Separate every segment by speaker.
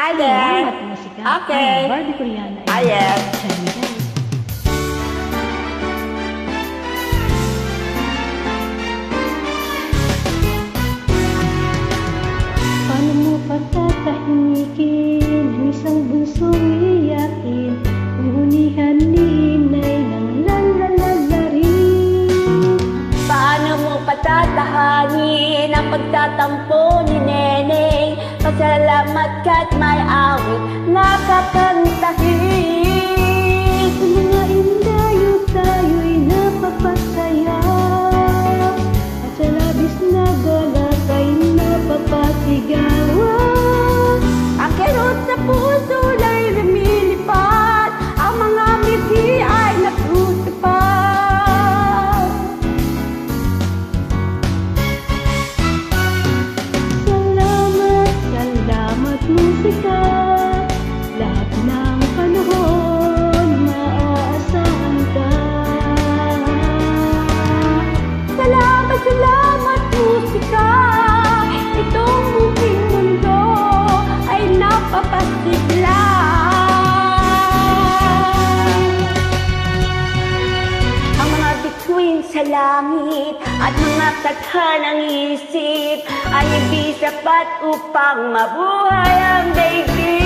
Speaker 1: Ayan.
Speaker 2: Salamat musika.
Speaker 1: Okay.
Speaker 2: Ay, Barbie Koreana.
Speaker 1: Ayan.
Speaker 2: China. Paano mo patatahimikin ang isang bunsong iyakin? Uhunihan ni inay ng lalalarin.
Speaker 1: Paano mo patatahanin ang pagtatampo ni Neneng? Pasalamat ka't may awit nakakantahin.
Speaker 2: Sa mga indayo tayo'y napapasaya, at sa labis na galak ay napapasigawan.
Speaker 1: Ang kirot sa puso ay lumilipad, ang mga ngiti ay natutupad.
Speaker 2: Salamat, salamat musika. Lahat ng panahon maaasahan ka.
Speaker 1: Salamat, salamat musika. Itong munting mundo ay napapasigla. Ang mga bituin sa langit at mga tadhanang isip ay hindi sapat upang mabuhay ang daigdig.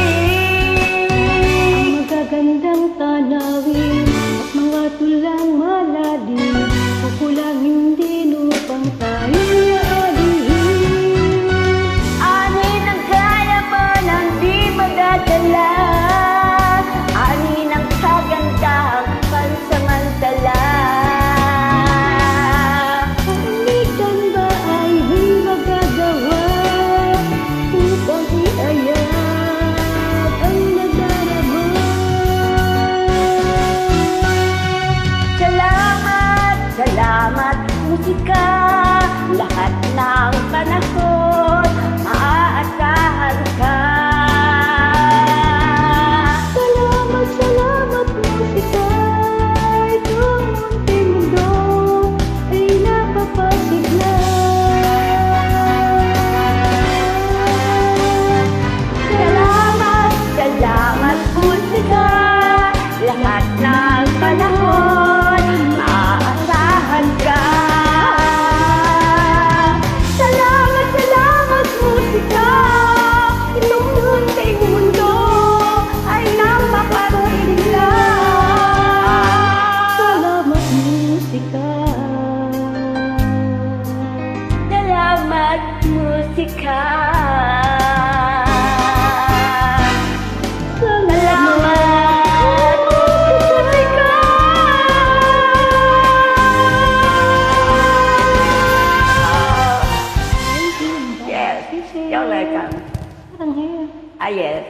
Speaker 2: Magagandang tanawin at mga tulang malalim, kukulang hindi upang tayo'y aalihin.
Speaker 1: Anin ang kaya mo nang di madadala, anin ang kagandahang pansamantala.
Speaker 2: Kahimikan ba ay di magagawa upang iayat ang nadarama?
Speaker 1: Salamat, salamat musika. Lahat ng panahon maaasahan ka.
Speaker 2: Salamat, salamat musika. Itong munting mundo ay napapasigla.
Speaker 1: Salamat, salamat musika. Lahat ng panahon maaasahan ka. Salamat, salamat musika. Itong munting mundo ay napapasigla.
Speaker 2: Salamat musika.
Speaker 1: Salamat musika. Salamat musika. Yes, you're welcome.
Speaker 2: Parang hair.
Speaker 1: Ah, yes.